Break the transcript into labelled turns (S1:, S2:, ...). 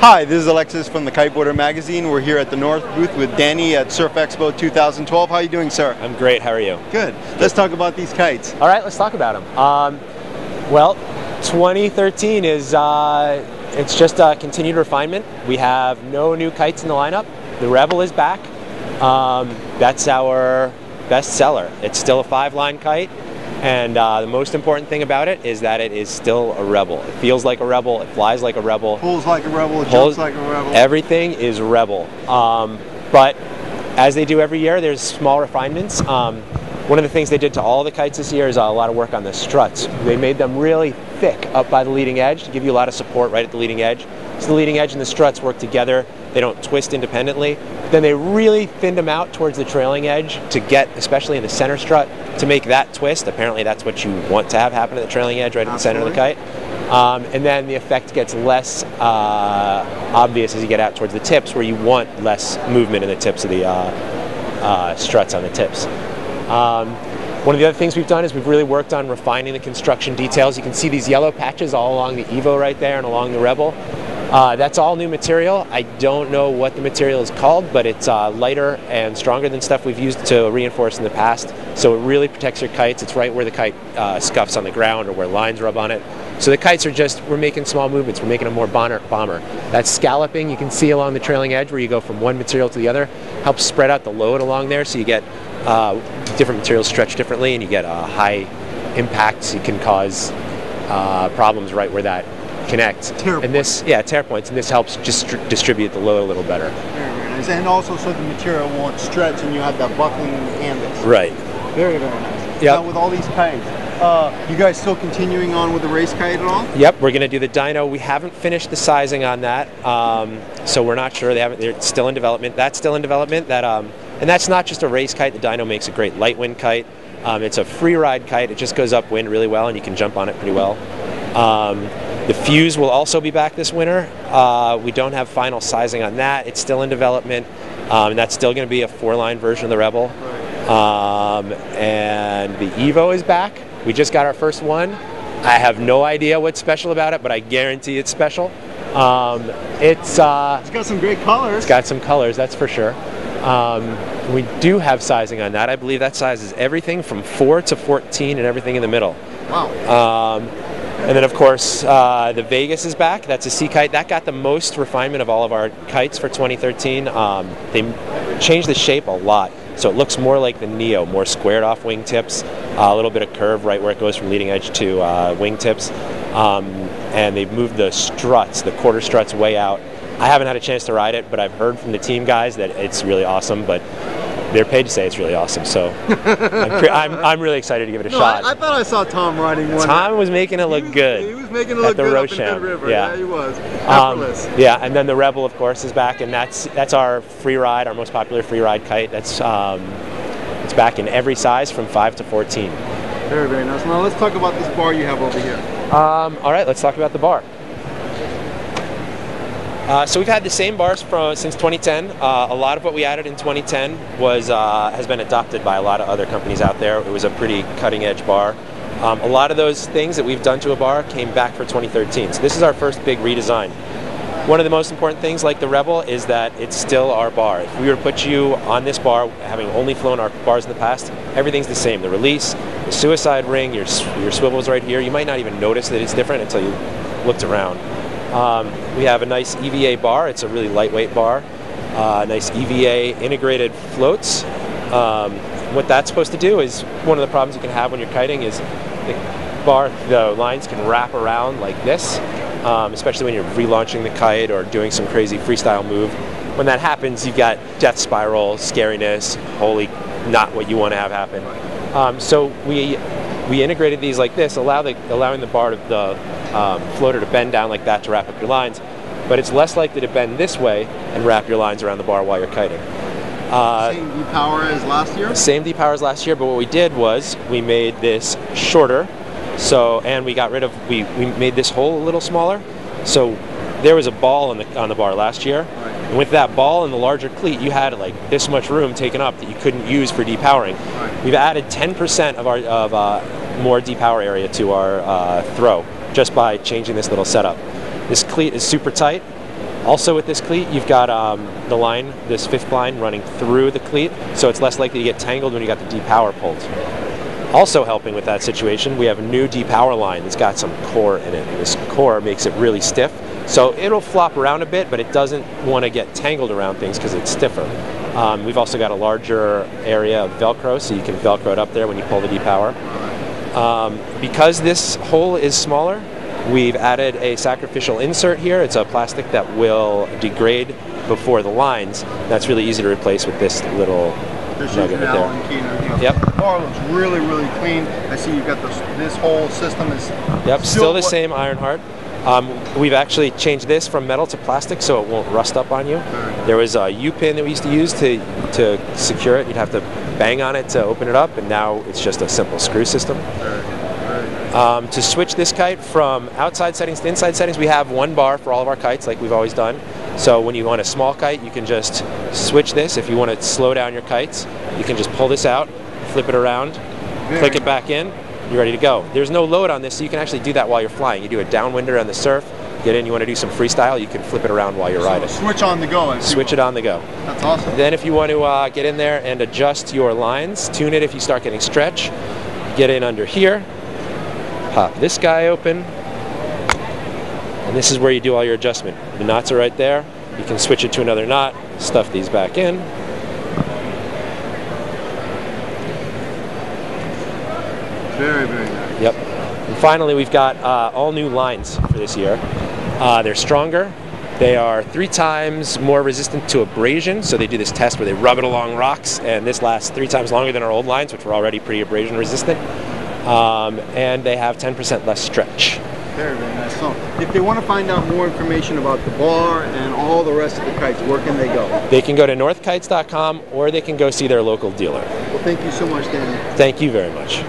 S1: Hi, this is Alexis from the Kiteboarder magazine. We're here at the North booth with Danny at Surf Expo 2012. How are you doing, sir?
S2: I'm great. How are you?
S1: Good. Let's talk about these kites.
S2: All right, let's talk about them. Well, 2013 is it's just a continued refinement. We have no new kites in the lineup. The Rebel is back. That's our best seller. It's still a 5-line kite. And the most important thing about it is that it is still a Rebel. It feels like a Rebel, it flies like a Rebel.
S1: Pulls like a Rebel, it jumps like a Rebel.
S2: Everything is Rebel. But as they do every year, there's small refinements. One of the things they did to all the kites this year is a lot of work on the struts. They made them really thick up by the leading edge to give you a lot of support right at the leading edge. So the leading edge and the struts work together. They don't twist independently. Then they really thinned them out towards the trailing edge to get, especially in the center strut, to make that twist. Apparently that's what you want to have happen at the trailing edge, right at the center of the kite. And then the effect gets less obvious as you get out towards the tips, where you want less movement in the tips of the struts on the tips. One of the other things we've done is we've really worked on refining the construction details. You can see these yellow patches all along the Evo right there and along the Rebel. That's all new material. I don't know what the material is called, but it's lighter and stronger than stuff we've used to reinforce in the past. So it really protects your kites. It's right where the kite scuffs on the ground or where lines rub on it. So the kites are just, we're making small movements. We're making them more bomber. That scalloping you can see along the trailing edge where you go from one material to the other helps spread out the load along there, so you get different materials stretched differently and you get high impacts. You can cause problems right where that connect. Tear points, and this helps just distribute the load a little better.
S1: Very nice. And also so the material won't stretch and you have that buckling in the canvas.
S2: Right.
S1: Very nice.
S2: Yep.
S1: Now with all these kites, you guys still continuing on with the race kite at all?
S2: Yep, we're going to do the Dyno. We haven't finished the sizing on that, so we're not sure. They're still in development. That's still in development. And that's not just a race kite. The Dyno makes a great light wind kite. It's a free ride kite. It just goes upwind really well, and you can jump on it pretty well. The fuse will also be back this winter. We don't have final sizing on that. It's still in development, and that's still going to be a 4-line version of the Rebel. And the Evo is back. We just got our first one. I have no idea what's special about it, but I guarantee it's special. It's
S1: got some great colors.
S2: It's got some colors, that's for sure. We do have sizing on that. I believe that size is everything from 4 to 14 and everything in the middle.
S1: Wow.
S2: And then, of course, the Vegas is back. That's a sea kite. That got the most refinement of all of our kites for 2013. They changed the shape a lot. So it looks more like the Neo, more squared off wingtips, a little bit of curve right where it goes from leading edge to wingtips. And they've moved the struts, the quarter struts, way out. I haven't had a chance to ride it, but I've heard from the team guys that it's really awesome. But they're paid to say it's really awesome, so I'm really excited to give it a shot.
S1: I thought I saw Tom riding one.
S2: Tom was making it look good.
S1: He was making it look good up in Hood River. Yeah, he was. Effortless.
S2: Yeah, and then the Rebel, of course, is back, and that's our free ride, our most popular free ride kite. That's it's back in every size from 5 to 14.
S1: Very, very nice. Now let's talk about this bar you have over here.
S2: All right, let's talk about the bar. So we've had the same bars since 2010. A lot of what we added in 2010 has been adopted by a lot of other companies out there. It was a pretty cutting-edge bar. A lot of those things that we've done to a bar came back for 2013. So this is our first big redesign. One of the most important things, like the Rebel, is that it's still our bar. If we were to put you on this bar, having only flown our bars in the past, everything's the same. The release, the suicide ring, your swivel's right here. You might not even notice that it's different until you looked around. We have a nice EVA bar. It's a really lightweight bar. Nice EVA integrated floats. What that's supposed to do is, one of the problems you can have when you're kiting is the lines can wrap around like this, especially when you're relaunching the kite or doing some crazy freestyle move. When that happens, you've got death spiral, scariness, holy, not what you want to have happen. So we integrated these like this, allowing the bar floater to bend down like that to wrap up your lines, but it's less likely to bend this way and wrap your lines around the bar while you're kiting.
S1: Same D-power as last year?
S2: Same D-power as last year, but what we did was we made this shorter, and we made this hole a little smaller. So there was a ball on the bar last year, and with that ball and the larger cleat, you had like this much room taken up that you couldn't use for depowering. We've added 10% of more depower area to our throw just by changing this little setup. This cleat is super tight. Also with this cleat, you've got the line, this 5th line running through the cleat, so it's less likely to get tangled when you got the D-Power pulled. Also helping with that situation, we have a new D-Power line that's got some core in it. This core makes it really stiff, so it'll flop around a bit, but it doesn't want to get tangled around things because it's stiffer. We've also got a larger area of Velcro, so you can Velcro it up there when you pull the D-Power. Because this hole is smaller, we've added a sacrificial insert here. It's a plastic that will degrade before the lines. That's really easy to replace with this little nugget right there. Yep.
S1: The bar looks really, really clean. I see you've got this whole system is
S2: still the same iron heart. We've actually changed this from metal to plastic so it won't rust up on you. There was a U-pin that we used to use to secure it. You'd have to bang on it to open it up, and now it's just a simple screw system. To switch this kite from outside settings to inside settings, we have one bar for all of our kites like we've always done. So when you want a small kite, you can just switch this. If you want to slow down your kites, you can just pull this out, flip it around, click it back in, you're ready to go. There's no load on this, so you can actually do that while you're flying. You do a downwinder on the surf, get in, you want to do some freestyle, you can flip it around while you're riding.
S1: Switch on the go.
S2: Switch it on the go.
S1: That's awesome.
S2: Then if you want to get in there and adjust your lines, tune it if you start getting stretch, get in under here, pop this guy open, and this is where you do all your adjustment. The knots are right there. You can switch it to another knot, stuff these back in.
S1: Very, very nice.
S2: Yep. And finally, we've got all new lines for this year. They're stronger. They are 3 times more resistant to abrasion, so they do this test where they rub it along rocks, and this lasts 3 times longer than our old lines, which were already pretty abrasion resistant. And they have 10% less stretch.
S1: Very, very nice. So, if they want to find out more information about the bar and all the rest of the kites, where can they go?
S2: They can go to northkites.com, or they can go see their local dealer.
S1: Well, thank you so much, Danny.
S2: Thank you very much.